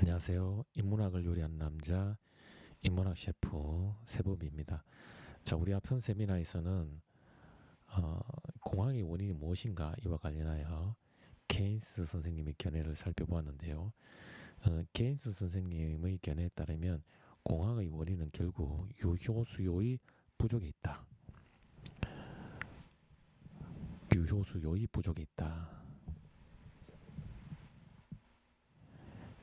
안녕하세요. 인문학을 요리하는 남자, 인문학 셰프 세범입니다. 자, 우리 앞선 세미나에서는 어, 공황의 원인이 무엇인가 이와 관련하여 케인스 선생님의 견해를 살펴보았는데요. 케인스 선생님의 견해에 따르면 공황의 원인은 결국 유효수요의 부족에 있다. 유효수요의 부족에 있다.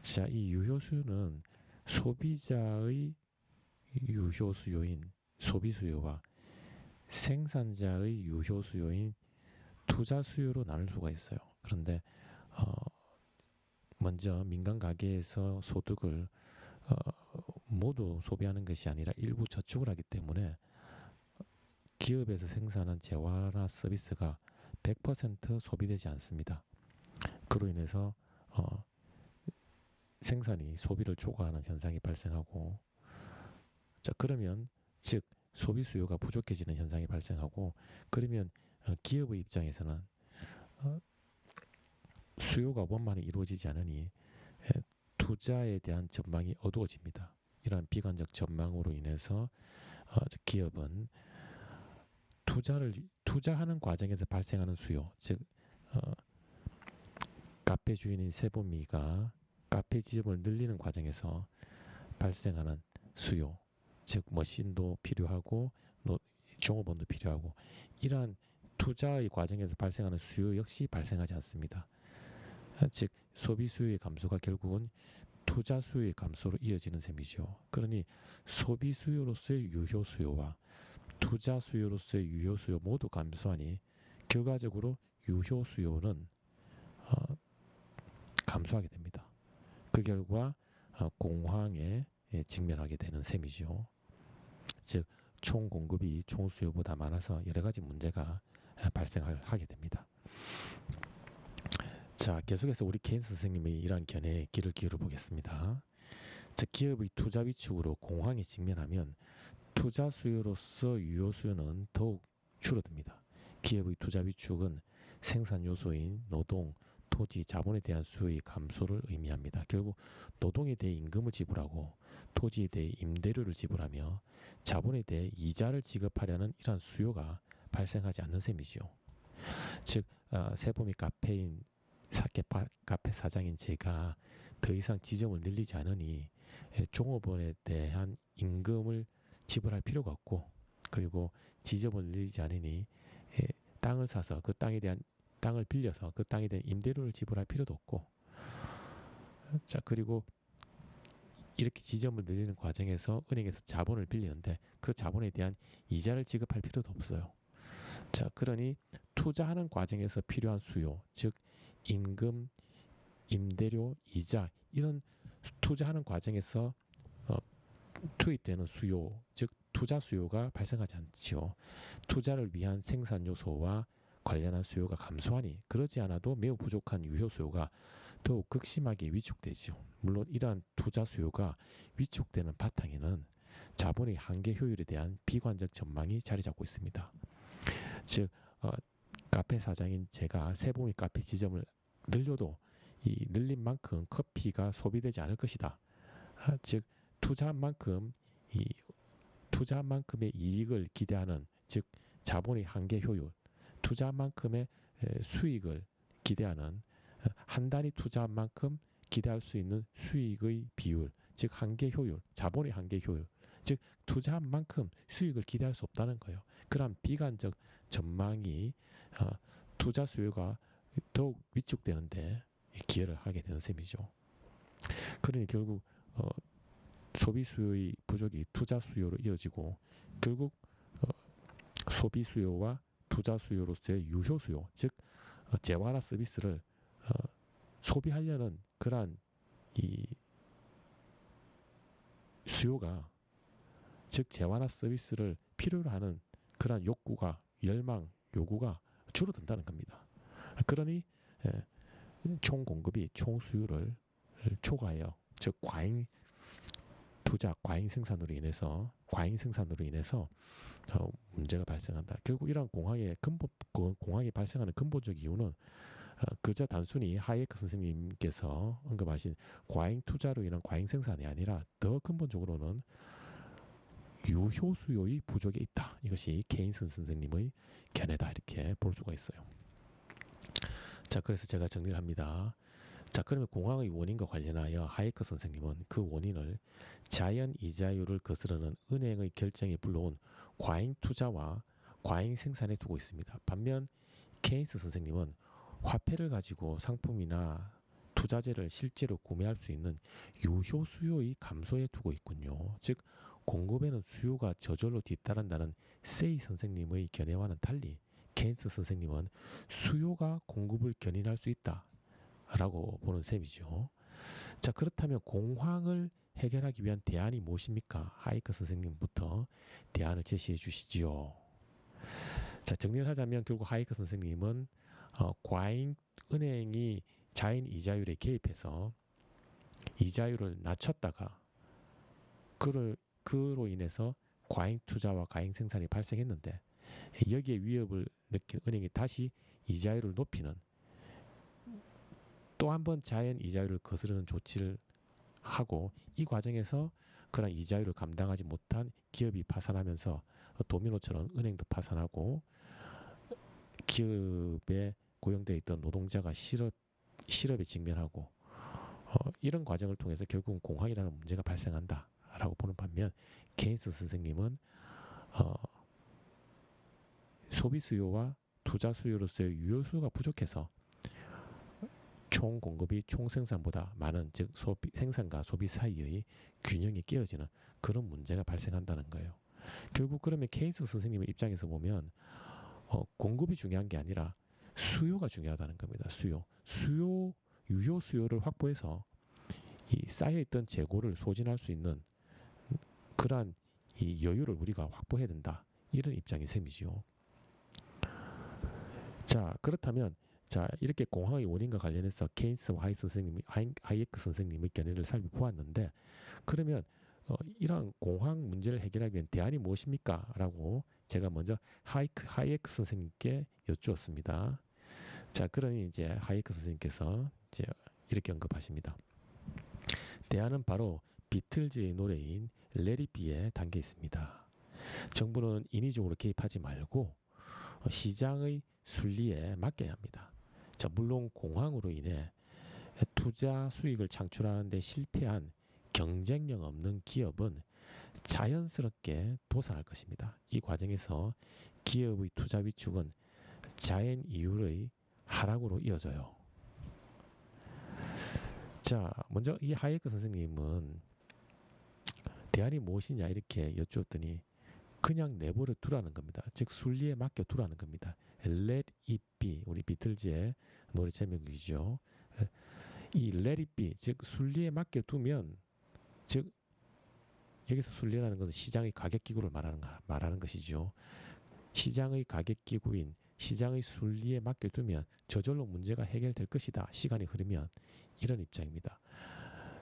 자, 이 유효수요는 소비자의 유효수요인 소비수요와 생산자의 유효 수요인 투자 수요로 나눌 수가 있어요. 그런데 어, 먼저 민간 가게에서 소득을 모두 소비하는 것이 아니라 일부 저축을 하기 때문에 기업에서 생산한 재화나 서비스가 100% 소비되지 않습니다. 그로 인해서 어, 생산이 소비를 초과하는 현상이 발생하고, 자 그러면 즉 소비 수요가 부족해지는 현상이 발생하고, 그러면 기업의 입장에서는 어, 수요가 원만히 이루어지지 않으니 투자에 대한 전망이 어두워집니다. 이러한 비관적 전망으로 인해서 기업은 투자하는 과정에서 발생하는 수요, 즉 어, 카페 주인인 세보미가 카페 지점을 늘리는 과정에서 발생하는 수요, 즉 머신도 필요하고 종업원도 필요하고, 이러한 투자의 과정에서 발생하는 수요 역시 발생하지 않습니다. 즉 소비 수요의 감소가 결국은 투자 수요의 감소로 이어지는 셈이죠. 그러니 소비 수요로서의 유효 수요와 투자 수요로서의 유효 수요 모두 감소하니 결과적으로 유효 수요는 어, 감소하게 됩니다. 그 결과 공황에 직면하게 되는 셈이죠. 즉 총 공급이 총 수요보다 많아서 여러 가지 문제가 발생하게 됩니다. 자, 계속해서 우리 케인스 선생님의 이러한 견해에 귀를 기울여 보겠습니다. 즉 기업의 투자 위축으로 공황에 직면하면 투자 수요로서 유효 수요는 더욱 줄어듭니다. 기업의 투자 위축은 생산 요소인 노동, 토지, 자본에 대한 수요의 감소를 의미합니다. 결국 노동에 대해 임금을 지불하고 토지에 대해 임대료를 지불하며 자본에 대해 이자를 지급하려는 이러한 수요가 발생하지 않는 셈이죠. 즉 세범이 카페인 카페 사장인 제가 더 이상 지점을 늘리지 않으니 종업원에 대한 임금을 지불할 필요가 없고, 그리고 지점을 늘리지 않으니 땅을 사서 그 땅에 대한 땅을 빌려서 그 땅에 대한 임대료를 지불할 필요도 없고, 자 그리고 이렇게 지점을 늘리는 과정에서 은행에서 자본을 빌리는데 그 자본에 대한 이자를 지급할 필요도 없어요. 자 그러니 투자하는 과정에서 필요한 수요, 즉 임금, 임대료, 이자, 이런 투자하는 과정에서 어, 투입되는 수요, 즉 투자 수요가 발생하지 않지요. 투자를 위한 생산 요소와 관련한 수요가 감소하니 그러지 않아도 매우 부족한 유효 수요가 더욱 극심하게 위축되지요. 물론 이러한 투자 수요가 위축되는 바탕에는 자본의 한계 효율에 대한 비관적 전망이 자리 잡고 있습니다. 즉 카페 사장인 제가 세봉의 카페 지점을 늘려도 이 늘린 만큼 커피가 소비되지 않을 것이다. 즉 투자한 만큼 이 투자한 만큼의 이익을 기대하는, 즉 자본의 한계 효율, 투자한 만큼의 수익을 기대하는, 한 단위 투자한 만큼 기대할 수 있는 수익의 비율, 즉 한계 효율, 자본의 한계 효율, 즉 투자한 만큼 수익을 기대할 수 없다는 거예요. 그런 비관적 전망이 투자 수요가 더욱 위축되는데 기여를 하게 되는 셈이죠. 그러니 결국 소비 수요의 부족이 투자 수요로 이어지고, 결국 소비 수요와 투자 수요로서의 유효 수요, 즉 재화나 서비스를 소비하려는 그러한 이 수요가, 즉 재화나 서비스를 필요로 하는 그러한 욕구가, 열망, 요구가 줄어든다는 겁니다. 그러니 총 공급이 총 수요를 초과해요. 즉 과잉 투자, 과잉 생산으로 인해서 문제가 발생한다. 결국 이러한 공황이 발생하는 근본적 이유는 그저 단순히 하이에크 선생님께서 언급하신 과잉 투자로 인한 과잉 생산이 아니라 더 근본적으로는 유효 수요의 부족에 있다. 이것이 케인스 선생님의 견해다 이렇게 볼 수가 있어요. 자, 그래서 제가 정리를 합니다. 자, 그러면 공황의 원인과 관련하여 하이에크 선생님은 그 원인을 자연 이자율을 거스르는 은행의 결정이 불러온 과잉 투자와 과잉 생산에 두고 있습니다. 반면 케인스 선생님은 화폐를 가지고 상품이나 투자재를 실제로 구매할 수 있는 유효 수요의 감소에 두고 있군요. 즉 공급에는 수요가 저절로 뒤따른다는 세이 선생님의 견해와는 달리 케인스 선생님은 수요가 공급을 견인할 수 있다라고 보는 셈이죠. 자, 그렇다면 공황을 해결하기 위한 대안이 무엇입니까? 하이크 선생님부터 대안을 제시해 주시지요. 자, 정리를 하자면 결국 하이크 선생님은 과잉 은행이 자연 이자율에 개입해서 이자율을 낮췄다가 그로 인해서 과잉 투자와 과잉 생산이 발생했는데 여기에 위협을 느낀 은행이 다시 이자율을 높이는 또 한 번 자연 이자율을 거스르는 조치를 하고 이 과정에서 그런 이자율을 감당하지 못한 기업이 파산하면서 도미노처럼 은행도 파산하고 기업에 고용되어 있던 노동자가 실업에 직면하고 이런 과정을 통해서 결국은 공황이라는 문제가 발생한다라고 보는 반면 케인스 선생님은 소비 수요와 투자 수요로서의 유효 수요가 부족해서 총 공급이 총 생산보다 많은 즉 생산과 소비 사이의 균형이 깨어지는 그런 문제가 발생한다는 거예요. 결국 그러면 케인스 선생님의 입장에서 보면 공급이 중요한 게 아니라 수요가 중요하다는 겁니다. 유효 수요를 확보해서 이 쌓여있던 재고를 소진할 수 있는 그러한 이 여유를 우리가 확보해야 된다. 이런 입장이 셈이지요. 자, 그렇다면 자, 이렇게 공황의 원인과 관련해서 케인스와 하이에크 선생님의 견해를 살펴보았는데 그러면 이러한 공황 문제를 해결하기 위한 대안이 무엇입니까? 라고 제가 먼저 하이에크 선생님께 여쭈었습니다. 자, 그러니 이제 하이에크 선생님께서 이제 이렇게 언급하십니다. 대안은 바로 비틀즈의 노래인 Let It Be에 담겨 있습니다. 정부는 인위적으로 개입하지 말고 시장의 순리에 맡겨야 합니다. 자, 물론 공황으로 인해 투자 수익을 창출하는 데 실패한 경쟁력 없는 기업은 자연스럽게 도산할 것입니다. 이 과정에서 기업의 투자 위축은 자연 이율의 하락으로 이어져요. 자, 먼저 이 하이에크 선생님은 대안이 무엇이냐 이렇게 여쭈었더니 그냥 내버려 두라는 겁니다. 즉 순리에 맡겨 두라는 겁니다. Let it be 우리 비틀즈의 노래 제목이죠. 이 Let it be 즉 순리에 맡겨 두면 즉 여기서 순리라는 것은 시장의 가격 기구를 말하는 것이죠. 시장의 가격 기구인 시장의 순리에 맡겨두면 저절로 문제가 해결될 것이다. 시간이 흐르면 이런 입장입니다.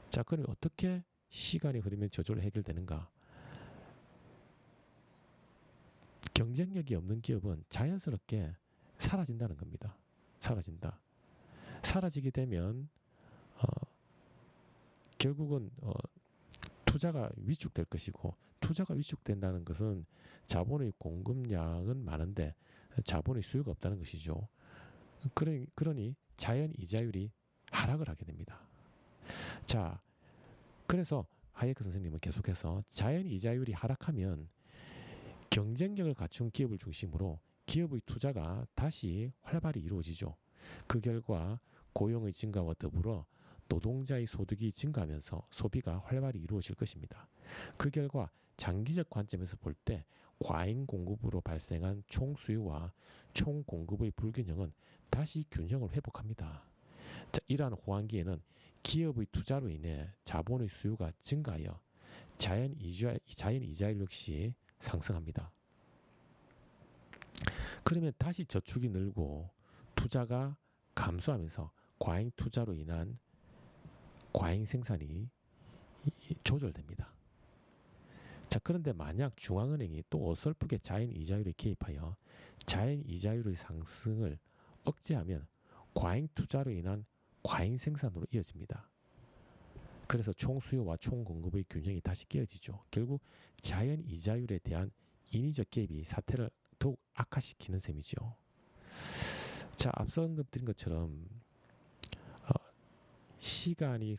자, 그럼 어떻게 시간이 흐르면 저절로 해결되는가? 경쟁력이 없는 기업은 자연스럽게 사라진다는 겁니다. 사라진다. 사라지게 되면 결국은 투자가 위축될 것이고 투자가 위축된다는 것은 자본의 공급량은 많은데 자본의 수요가 없다는 것이죠. 그러니 자연 이자율이 하락을 하게 됩니다. 자, 그래서 하이에크 선생님은 계속해서 자연 이자율이 하락하면 경쟁력을 갖춘 기업을 중심으로 기업의 투자가 다시 활발히 이루어지죠. 그 결과 고용의 증가와 더불어 노동자의 소득이 증가하면서 소비가 활발히 이루어질 것입니다. 그 결과 장기적 관점에서 볼 때 과잉 공급으로 발생한 총수요와 총공급의 불균형은 다시 균형을 회복합니다. 자, 이러한 호황기에는 기업의 투자로 인해 자본의 수요가 증가하여 자연 이자율 역시 상승합니다. 그러면 다시 저축이 늘고 투자가 감소하면서 과잉 투자로 인한 과잉 생산이 조절됩니다. 자, 그런데 만약 중앙은행이 또 어설프게 자연 이자율에 개입하여 자연 이자율의 상승을 억제하면 과잉 투자로 인한 과잉 생산으로 이어집니다. 그래서 총 수요와 총 공급의 균형이 다시 깨어지죠. 결국 자연 이자율에 대한 인위적 개입이 사태를 더욱 악화시키는 셈이죠. 자, 앞서 드린 것처럼 어, 시간이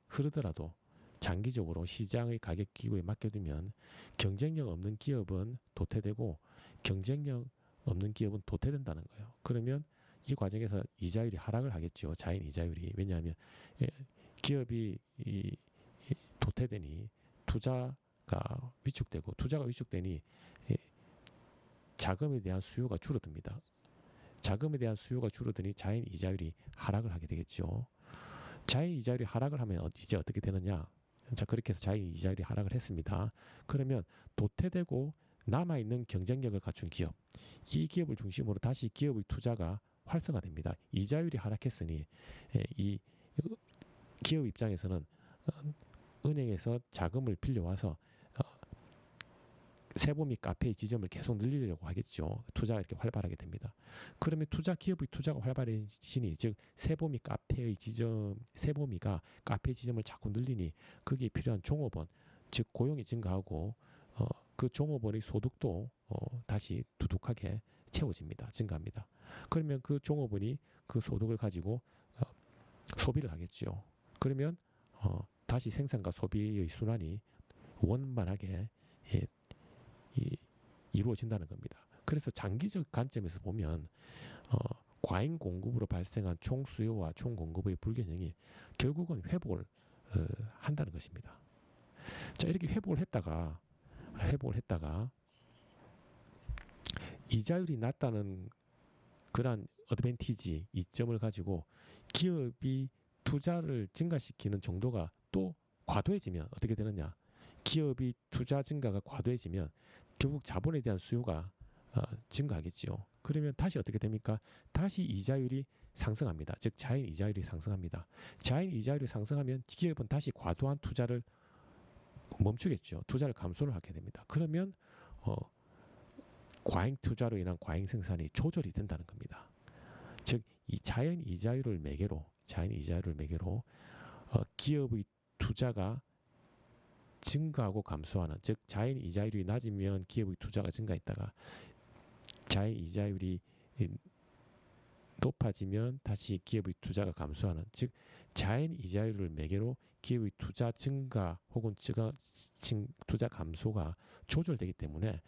흐르더라도 장기적으로 시장의 가격 기구에 맡겨두면 경쟁력 없는 기업은 도태되고 경쟁력 없는 기업은 도태된다는 거예요. 그러면 이 과정에서 이자율이 하락을 하겠죠. 자연 이자율이. 왜냐하면 기업이 도태되니 투자가 위축되니 자금에 대한 수요가 줄어듭니다. 자금에 대한 수요가 줄어드니 자연 이자율이 하락을 하게 되겠죠. 자연 이자율이 하락을 하면 이제 어떻게 되느냐? 자, 그렇게 해서 자연 이자율이 하락을 했습니다. 그러면 도태되고 남아있는 경쟁력을 갖춘 기업, 이 기업을 중심으로 다시 기업의 투자가 활성화됩니다. 이자율이 하락했으니 이 기업 입장에서는 은행에서 자금을 빌려와서 세부 및 카페의 지점을 계속 늘리려고 하겠죠. 투자가 이렇게 활발하게 됩니다. 그러면 기업의 투자가 활발해지니, 즉 세부 및 카페의 지점, 세부미가 카페 지점을 자꾸 늘리니 거기에 필요한 종업원, 즉 고용이 증가하고 그 종업원의 소득도 다시 두둑하게 채워집니다. 증가합니다. 그러면 그 종업원이 그 소득을 가지고 소비를 하겠죠. 그러면 다시 생산과 소비의 순환이 원만하게 이루어진다는 겁니다. 그래서 장기적 관점에서 보면 과잉 공급으로 발생한 총 수요와 총 공급의 불균형이 결국은 회복을 한다는 것입니다. 자, 이렇게 회복을 했다가 이자율이 낮다는 그러한 어드밴티지, 이점을 가지고 기업이 투자를 증가시키는 정도가 또 과도해지면 어떻게 되느냐? 기업이 투자 증가가 과도해지면 결국 자본에 대한 수요가 증가하겠지요. 그러면 다시 어떻게 됩니까? 다시 이자율이 상승합니다. 즉 자연 이자율이 상승합니다. 자연 이자율이 상승하면 기업은 다시 과도한 투자를 멈추겠죠. 투자를 감소를 하게 됩니다. 그러면 과잉 투자로 인한 과잉 생산이 조절이 된다는 겁니다. 즉 이 자연 이자율을 매개로 기업의 투자가 증가하고 감소하는, 즉 자연 이자율이 낮으면 기업의 투자가 증가했다가 자연 이자율이 높아지면 다시 기업의 투자가 감소하는, 즉 자연 이자율을 매개로 기업의 투자 증가 혹은 투자 감소가 조절되기 때문에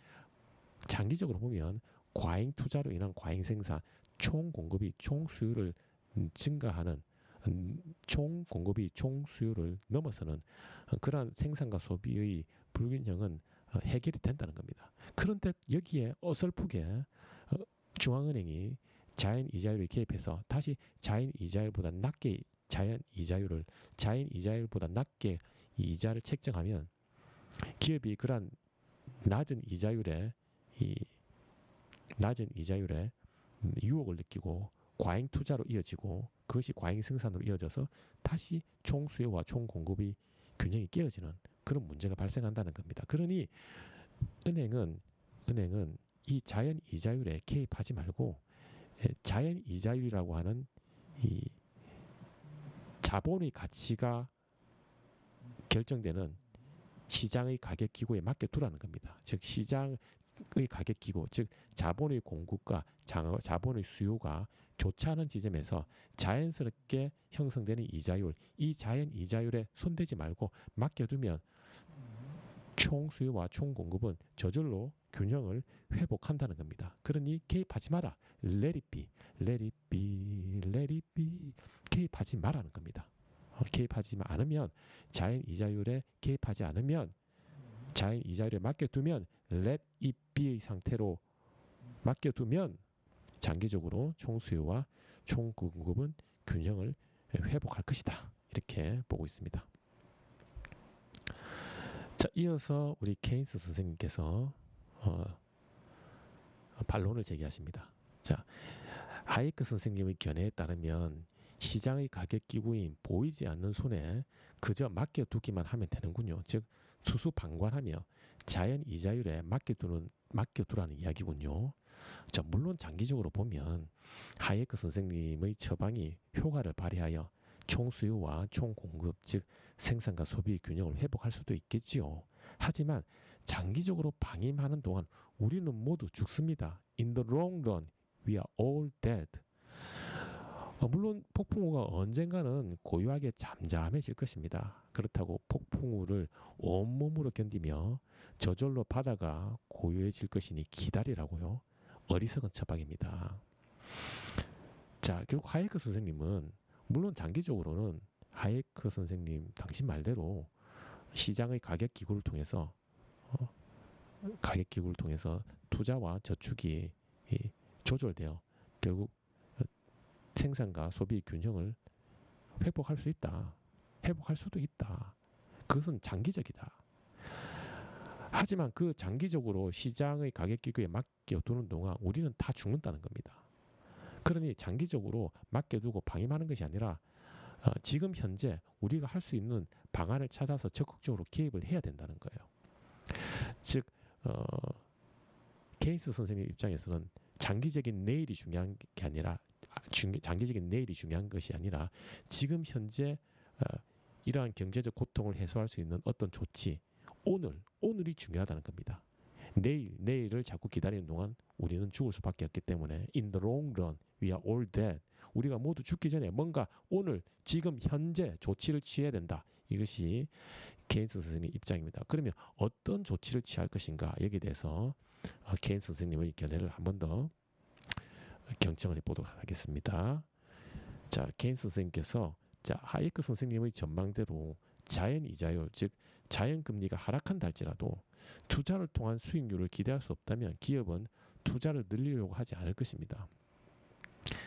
장기적으로 보면 과잉 투자로 인한 과잉 생산, 총 공급이 총 수요를 증가하는, 총 공급이 총 수요를 넘어서는 그러한 생산과 소비의 불균형은 해결이 된다는 겁니다. 그런데 여기에 어설프게 중앙은행이 자연 이자율을 개입해서 다시 자연 이자율보다 낮게 이자를 책정하면 기업이 그러한 낮은 이자율에 유혹을 느끼고 과잉 투자로 이어지고 그것이 과잉 생산으로 이어져서 다시 총 수요와 총 공급이 균형이 깨어지는 그런 문제가 발생한다는 겁니다. 그러니 은행은 이 자연 이자율에 개입하지 말고 자연 이자율이라고 하는 이 자본의 가치가 결정되는 시장의 가격 기구에 맡겨두라는 겁니다. 즉 시장의 가격 기구, 즉 자본의 공급과 자본의 수요가 교차하는 지점에서 자연스럽게 형성되는 이자율, 이 자연 이자율에 손대지 말고 맡겨두면 총 수요와 총 공급은 저절로 균형을 회복한다는 겁니다. 그러니 개입하지 마라. Let it be, let it be, let it be. 개입하지 마라는 겁니다. 개입하지 않으면 자연 이자율에 개입하지 않으면 자연 이자율에 맡겨두면 let it be의 상태로 맡겨두면 장기적으로 총 수요와 총 공급은 균형을 회복할 것이다. 이렇게 보고 있습니다. 자, 이어서 우리 케인스 선생님께서 반론을 제기하십니다. 자, 하이크 선생님의 견해에 따르면 시장의 가격 기구인 보이지 않는 손에 그저 맡겨두기만 하면 되는군요. 즉 수수방관하며 자연 이자율에 맡겨두라는 이야기군요. 자, 물론 장기적으로 보면 하예크 선생님의 처방이 효과를 발휘하여 총수요와 총공급, 즉 생산과 소비의 균형을 회복할 수도 있겠지요. 하지만 장기적으로 방임하는 동안 우리는 모두 죽습니다. In the long run, we are all dead. 물론 폭풍우가 언젠가는 고요하게 잠잠해질 것입니다. 그렇다고 폭풍우를 온몸으로 견디며 저절로 바다가 고요해질 것이니 기다리라고요. 어리석은 처방입니다. 자, 결국 하예크 선생님은 물론 장기적으로는 하예크 선생님 당신 말대로 시장의 가격 기구를 통해서 투자와 저축이 조절되어 결국 생산과 소비 균형을 회복할 수 있다. 회복할 수도 있다. 그것은 장기적이다. 하지만 그 장기적으로 시장의 가격 기구에 맡겨두는 동안 우리는 다 죽는다는 겁니다. 그러니 장기적으로 맡겨두고 방임하는 것이 아니라 지금 현재 우리가 할 수 있는 방안을 찾아서 적극적으로 개입을 해야 된다는 거예요. 즉 케인스 선생님 입장에서는 장기적인 내일이 중요한 게 아니라 장기적인 내일이 중요한 것이 아니라 지금 현재 이러한 경제적 고통을 해소할 수 있는 어떤 조치, 오늘이 중요하다는 겁니다. 내일을 자꾸 기다리는 동안 우리는 죽을 수밖에 없기 때문에 in the long run, we are all dead. 우리가 모두 죽기 전에 뭔가 오늘, 지금, 현재 조치를 취해야 된다. 이것이 케인스 선생님의 입장입니다. 그러면 어떤 조치를 취할 것인가 여기에 대해서 케인스 선생님의 견해를 한 번 더 경청을 해보도록 하겠습니다. 자, 케인스 선생님께서 하예크 선생님의 전망대로 자연 이자율, 즉 자연 금리가 하락한다 할지라도 투자를 통한 수익률을 기대할 수 없다면 기업은 투자를 늘리려고 하지 않을 것입니다.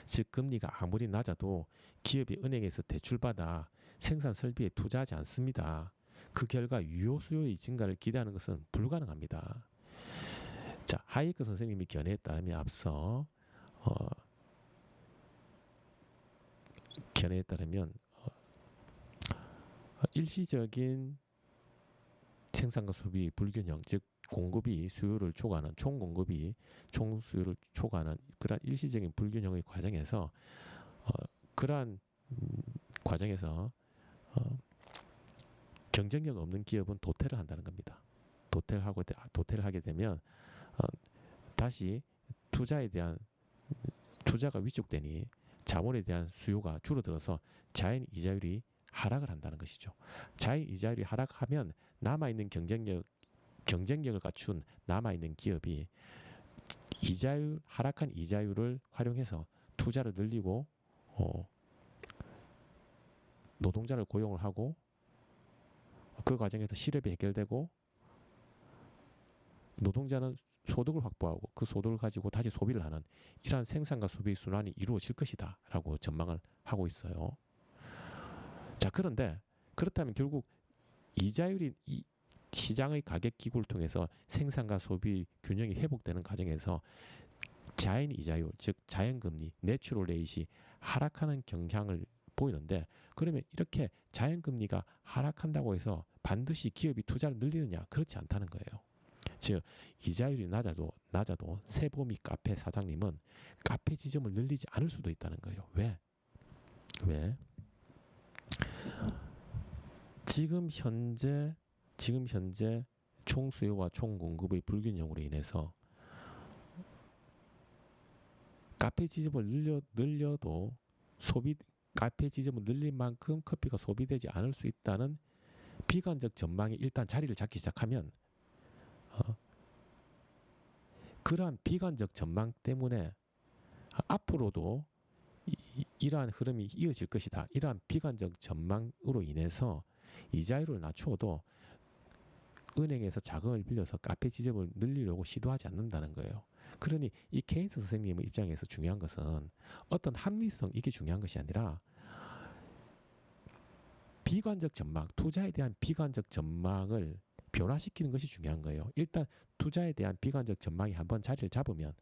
즉 금리가 아무리 낮아도 기업이 은행에서 대출받아 생산 설비에 투자하지 않습니다. 그 결과 유효 수요의 증가를 기대하는 것은 불가능합니다. 자, 하예크 선생님의 견해에 따르면 앞서 견해에 따르면 일시적인 생산과 소비 불균형, 즉 공급이 수요를 초과하는 총공급이 총수요를 초과하는 그러한 일시적인 불균형의 과정에서 그러한 과정에서 경쟁력 없는 기업은 도태를 한다는 겁니다. 도태를 하게 되면 다시 투자가 위축되니 자본에 대한 수요가 줄어들어서 자연 이자율이 하락을 한다는 것이죠. 자연 이자율이 하락하면 남아있는 경쟁력을 갖춘 남아있는 기업이 하락한 이자율을 활용해서 투자를 늘리고 노동자를 고용을 하고 그 과정에서 실업이 해결되고 노동자는 소득을 확보하고 그 소득을 가지고 다시 소비를 하는 이러한 생산과 소비 순환이 이루어질 것이다 라고 전망을 하고 있어요. 자, 그런데 그렇다면 결국 이자율이 시장의 가격 기구를 통해서 생산과 소비 균형이 회복되는 과정에서 자연 이자율, 즉 자연금리, 내추럴 레이트이 하락하는 경향을 보이는데 그러면 이렇게 자연금리가 하락한다고 해서 반드시 기업이 투자를 늘리느냐? 그렇지 않다는 거예요. 즉 이자율이 낮아도 세보미 카페 사장님은 카페 지점을 늘리지 않을 수도 있다는 거예요. 왜? 지금 현재 총수요와 총공급의 불균형으로 인해서 카페 지점을 늘려도 카페 지점을 늘린 만큼 커피가 소비되지 않을 수 있다는 비관적 전망이 일단 자리를 잡기 시작하면 그러한 비관적 전망 때문에 앞으로도 이러한 흐름이 이어질 것이다. 이러한 비관적 전망으로 인해서 이자율을 낮추어도 은행에서 자금을 빌려서 카페 지점을 늘리려고 시도하지 않는다는 거예요. 그러니 이 케인스 선생님의 입장에서 중요한 것은 어떤 합리성, 이게 중요한 것이 아니라 비관적 전망, 투자에 대한 비관적 전망을 변화시키는 것이 중요한 거예요. 일단 투자에 대한 비관적 전망이 한번 자리를 잡으면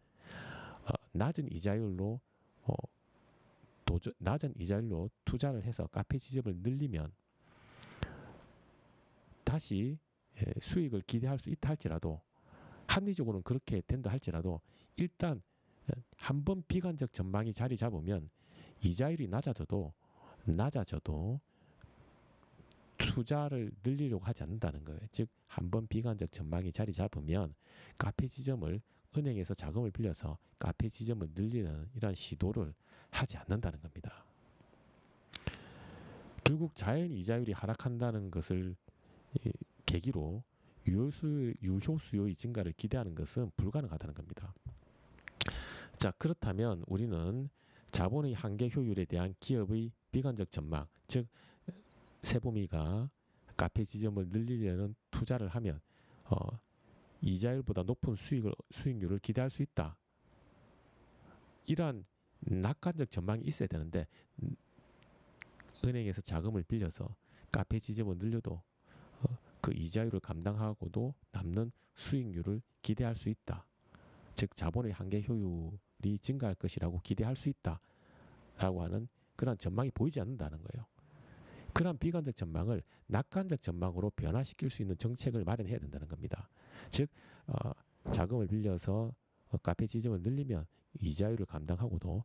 낮은 이자율로 투자를 해서 카페 지점을 늘리면 다시 수익을 기대할 수 있다 할지라도 합리적으로는 그렇게 된다 할지라도 일단 한번 비관적 전망이 자리 잡으면 이자율이 낮아져도 투자를 늘리려고 하지 않는다는 거예요. 즉, 한번 비관적 전망이 자리 잡으면 카페 지점을 은행에서 자금을 빌려서 카페 지점을 늘리는 이런 시도를 하지 않는다는 겁니다. 결국 자연 이자율이 하락한다는 것을 계기로 유효 수요의 증가를 기대하는 것은 불가능하다는 겁니다. 자, 그렇다면 우리는 자본의 한계 효율에 대한 기업의 비관적 전망, 즉 세보미가 카페 지점을 늘리려는 투자를 하면 이자율보다 높은 수익률을 기대할 수 있다. 이러한 낙관적 전망이 있어야 되는데 은행에서 자금을 빌려서 카페 지점을 늘려도 그 이자율을 감당하고도 남는 수익률을 기대할 수 있다. 즉 자본의 한계 효율이 증가할 것이라고 기대할 수 있다라고 하는 그런 전망이 보이지 않는다는 거예요. 그런 비관적 전망을 낙관적 전망으로 변화시킬 수 있는 정책을 마련해야 된다는 겁니다. 즉 자금을 빌려서 카페 지점을 늘리면 이자율을 감당하고도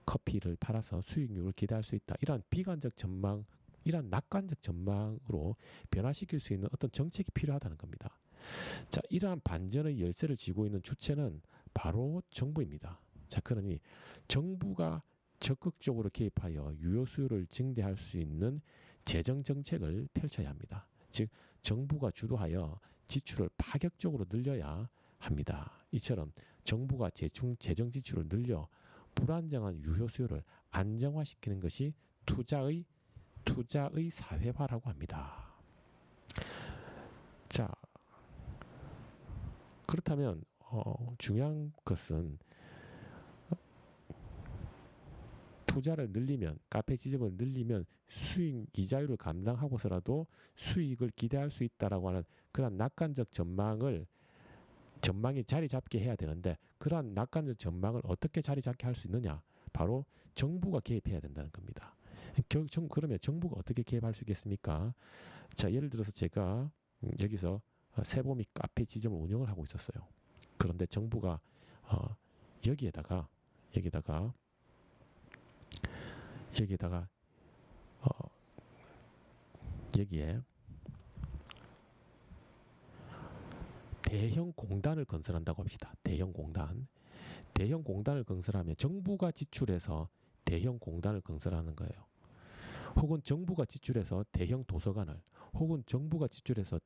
커피를 팔아서 수익률을 기대할 수 있다. 이러한 비관적 전망, 이러한 낙관적 전망으로 변화시킬 수 있는 어떤 정책이 필요하다는 겁니다. 자, 이러한 반전의 열쇠를 쥐고 있는 주체는 바로 정부입니다. 자, 그러니 정부가 적극적으로 개입하여 유효 수요를 증대할 수 있는 재정 정책을 펼쳐야 합니다. 즉 정부가 주도하여 지출을 파격적으로 늘려야 합니다. 이처럼 정부가 재정 지출을 늘려 불안정한 유효 수요를 안정화시키는 것이 투자의 사회화라고 합니다. 자, 그렇다면 중요한 것은 투자를 늘리면 카페 지점을 늘리면 수익 이자율을 감당하고서라도 수익을 기대할 수 있다라고 하는 그런 낙관적 전망이 자리 잡게 해야 되는데 그러한 낙관적 전망을 어떻게 자리 잡게 할 수 있느냐? 바로 정부가 개입해야 된다는 겁니다. 그러면 정부가 어떻게 개입할 수 있겠습니까? 자, 예를 들어서 제가 여기서 세보미 카페 지점을 운영을 하고 있었어요. 그런데 정부가 여기에다가 여기에 대형 공단을 건설한다고 합시다. 대형 공단을 건설하면 정부가 지출해서 대형 공단을 건설하는 거예요. 혹은 정부가 지출해서 대형 도서관을, 혹은 정부가 지출해서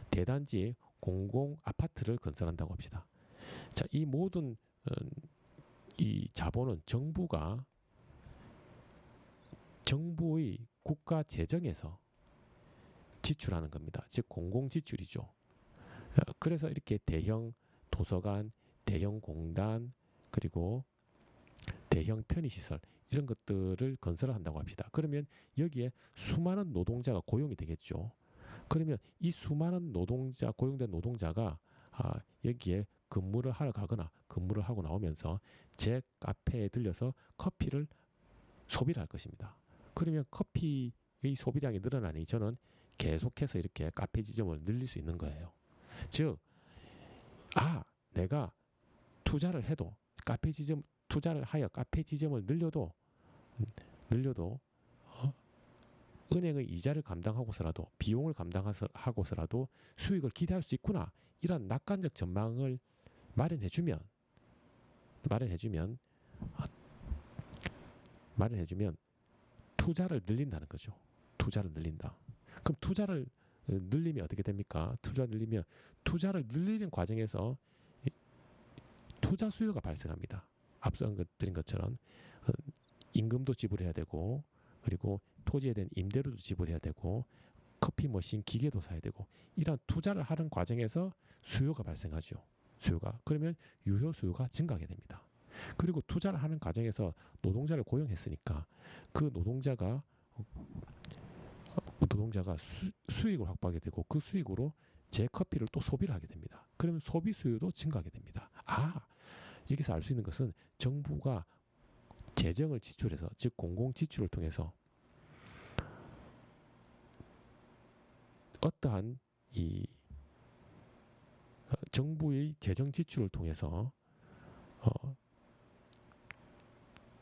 대단지 공공 아파트를 건설한다고 합시다. 자, 이 모든 이 자본은 정부의 국가 재정에서 지출하는 겁니다. 즉 공공 지출이죠. 그래서 이렇게 대형 도서관, 대형 공단, 그리고 대형 편의시설 이런 것들을 건설을 한다고 합시다. 그러면 여기에 수많은 노동자가 고용이 되겠죠. 그러면 이 수많은 고용된 노동자가 여기에 근무를 하러 가거나 근무를 하고 나오면서 제 카페에 들려서 커피를 소비를 할 것입니다. 그러면 커피의 소비량이 늘어나니 저는 계속해서 이렇게 카페 지점을 늘릴 수 있는 거예요. 즉, 내가 투자를 하여 카페 지점을 늘려도 은행의 이자를 감당하고서라도 비용을 감당하고서라도 수익을 기대할 수 있구나. 이런 낙관적 전망을 마련해주면 투자를 늘린다는 거죠. 투자를 늘린다. 그럼 투자를 늘리면 어떻게 됩니까? 투자를 늘리는 과정에서 투자 수요가 발생합니다. 앞서 드린 것처럼 임금도 지불해야 되고, 그리고 토지에 대한 임대료도 지불해야 되고, 커피 머신 기계도 사야 되고, 이런 투자를 하는 과정에서 수요가 발생하죠. 그러면 유효 수요가 증가하게 됩니다. 그리고 투자를 하는 과정에서 노동자를 고용했으니까 그 노동자가 수익을 확보하게 되고 그 수익으로 제 커피를 또 소비를 하게 됩니다. 그러면 소비 수요도 증가하게 됩니다. 여기서 알 수 있는 것은 정부가 재정을 지출해서, 즉 공공 지출을 통해서 어떠한 이 정부의 재정 지출을 통해서 어,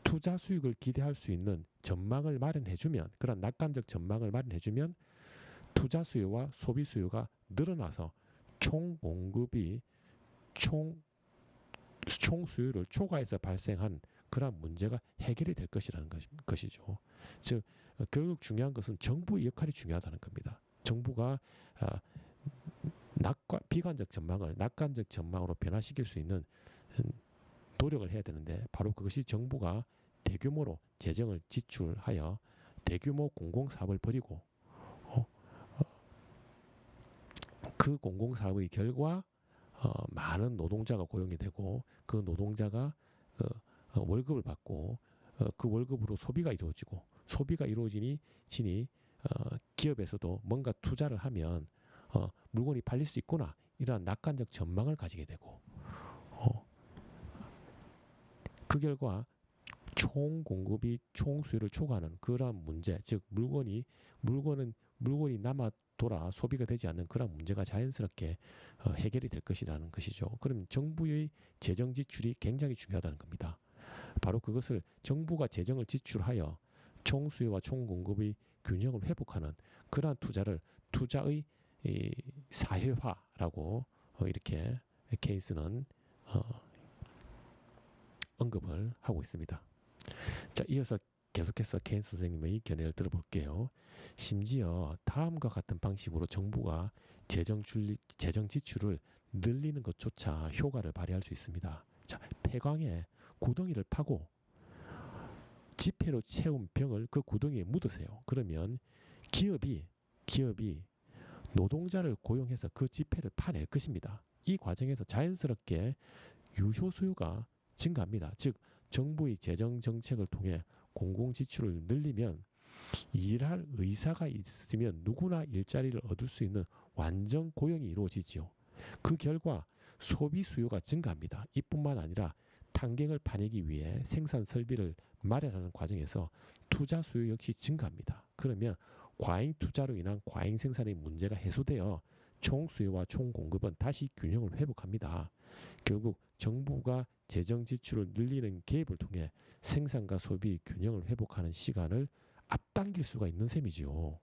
투자 수익을 기대할 수 있는 전망을 마련해주면, 그런 낙관적 전망을 마련해주면 투자 수요와 소비 수요가 늘어나서 총 공급이 총 수요를 초과해서 발생한 그런 문제가 해결이 될 것이라는 것이죠. 즉 결국 중요한 것은 정부의 역할이 중요하다는 겁니다. 정부가 아, 비관적 전망을 낙관적 전망으로 변화시킬 수 있는 노력을 해야 되는데, 바로 그것이 정부가 대규모로 재정을 지출하여 대규모 공공사업을 벌이고 그 공공사업의 결과 많은 노동자가 고용이 되고, 그 노동자가 월급을 받고 그 월급으로 소비가 이루어지고, 소비가 이루어지니 기업에서도 뭔가 투자를 하면 물건이 팔릴 수 있구나, 이러한 낙관적 전망을 가지게 되고, 그 결과 총 공급이 총 수요를 초과하는 그러한 문제, 즉 물건이 남아 돌아 소비가 되지 않는 그런 문제가 자연스럽게 해결이 될 것이라는 것이죠. 그럼 정부의 재정 지출이 굉장히 중요하다는 겁니다. 바로 그것을 정부가 재정을 지출하여 총 수요와 총 공급의 균형을 회복하는 그러한 투자의 사회화라고 이렇게 케인스는 언급을 하고 있습니다. 자, 이어서 계속해서 케인스 선생님의 견해를 들어볼게요. 심지어 다음과 같은 방식으로 정부가 재정 지출을 늘리는 것조차 효과를 발휘할 수 있습니다. 자, 폐광에 구덩이를 파고 지폐로 채운 병을 그 구덩이에 묻으세요. 그러면 기업이 노동자를 고용해서 그 지폐를 파낼 것입니다. 이 과정에서 자연스럽게 유효 수요가 증가합니다. 즉 정부의 재정 정책을 통해 공공 지출을 늘리면 일할 의사가 있으면 누구나 일자리를 얻을 수 있는 완전 고용이 이루어지지요. 그 결과 소비 수요가 증가합니다. 이뿐만 아니라 탄갱을 파내기 위해 생산 설비를 마련하는 과정에서 투자 수요 역시 증가합니다. 그러면 과잉 투자로 인한 과잉 생산의 문제가 해소되어 총 수요와 총 공급은 다시 균형을 회복합니다. 결국 정부가 재정 지출을 늘리는 개입을 통해 생산과 소비 균형을 회복하는 시간을 앞당길 수가 있는 셈이지요.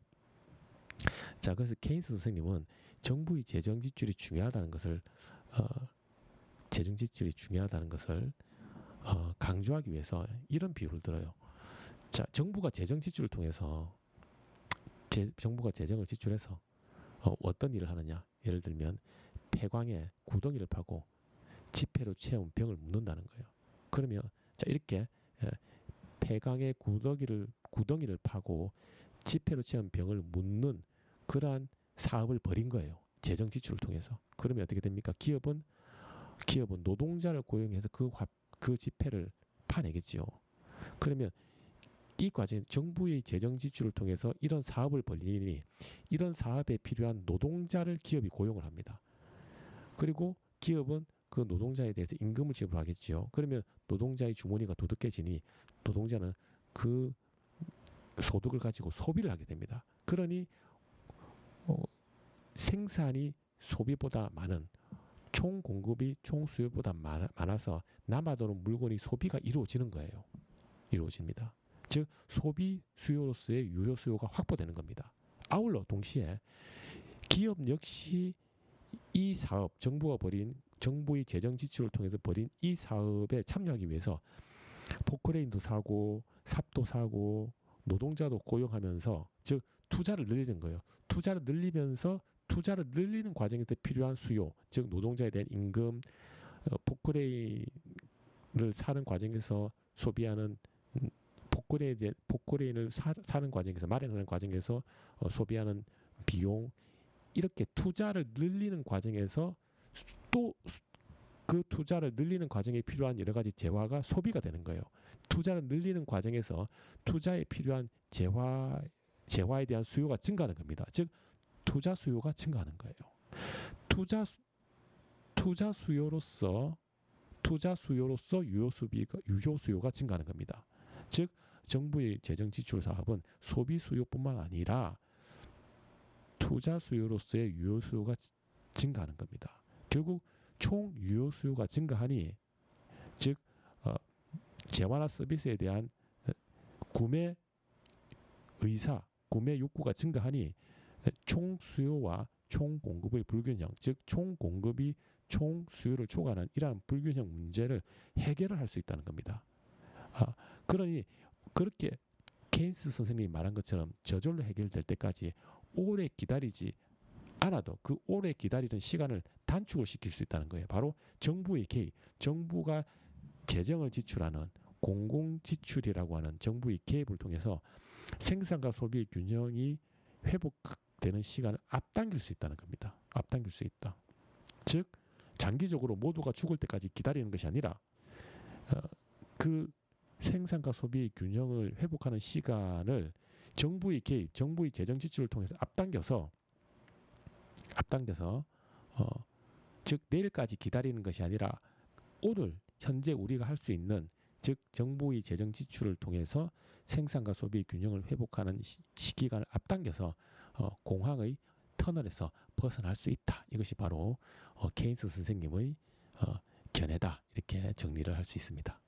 자, 그래서 케인스 선생님은 정부의 재정 지출이 중요하다는 것을 강조하기 위해서 이런 비유를 들어요. 자, 정부가 재정 지출을 통해서 정부가 재정을 지출해서 어떤 일을 하느냐? 예를 들면 폐광에 구덩이를 파고 지폐로 채운 병을 묻는다는 거예요. 그러면 자, 이렇게 폐광에 구덩이를 파고 지폐로 채운 병을 묻는 그러한 사업을 벌인 거예요. 재정 지출을 통해서. 그러면 어떻게 됩니까? 기업은 노동자를 고용해서 그 지폐를 파내겠지요. 그러면 이 과정 정부의 재정 지출을 통해서 이런 사업을 벌리니 이런 사업에 필요한 노동자를 기업이 고용을 합니다. 그리고 기업은 그 노동자에 대해서 임금을 지불하겠지요. 그러면 노동자의 주머니가 두둑해지니 노동자는 그 소득을 가지고 소비를 하게 됩니다. 그러니 생산이 소비보다 많은, 총 공급이 총 수요보다 많아서 남아도는 물건이 소비가 이루어지는 거예요. 이루어집니다. 즉 소비 수요로서의 유효 수요가 확보되는 겁니다. 아울러 동시에 기업 역시 이 사업, 정부의 재정 지출을 통해서 벌인 이 사업에 참여하기 위해서 포크레인도 사고 삽도 사고 노동자도 고용하면서, 즉 투자를 늘리는 거예요. 투자를 늘리는 과정에서 필요한 수요, 즉 노동자에 대한 임금, 포크레인을 사는 과정에서 소비하는 포크레인을 사는 과정에서 마련하는 과정에서 소비하는 비용, 이렇게 투자를 늘리는 과정에서 또 그 투자를 늘리는 과정에 필요한 여러 가지 재화가 소비가 되는 거예요. 투자를 늘리는 과정에서 투자에 필요한 재화에 대한 수요가 증가하는 겁니다. 즉 투자 수요가 증가하는 거예요. 투자 수요로서 유효 수요가 증가하는 겁니다. 즉 정부의 재정 지출 사업은 소비 수요뿐만 아니라 투자 수요로서의 유효 수요가 증가하는 겁니다. 결국 총 유효 수요가 증가하니 즉 재화나 서비스에 대한 구매 의사, 구매 욕구가 증가하니 총 수요와 총 공급의 불균형, 즉 총 공급이 총 수요를 초과하는 이러한 불균형 문제를 해결을 할 수 있다는 겁니다. 그러니 그렇게 케인스 선생님이 말한 것처럼 저절로 해결될 때까지 오래 기다리지 않아도 그 오래 기다리는 시간을 단축을 시킬 수 있다는 거예요. 바로 정부의 개입, 정부가 재정을 지출하는 공공지출이라고 하는 정부의 개입을 통해서 생산과 소비의 균형이 회복되는 시간을 앞당길 수 있다는 겁니다. 앞당길 수 있다. 즉 장기적으로 모두가 죽을 때까지 기다리는 것이 아니라 그 생산과 소비의 균형을 회복하는 시간을 정부의 개입, 정부의 재정 지출을 통해서 앞당겨서 즉 내일까지 기다리는 것이 아니라 오늘 현재 우리가 할 수 있는 즉 정부의 재정 지출을 통해서 생산과 소비의 균형을 회복하는 시기간을 앞당겨서 공황의 터널에서 벗어날 수 있다. 이것이 바로 케인스 선생님의 견해다. 이렇게 정리를 할 수 있습니다.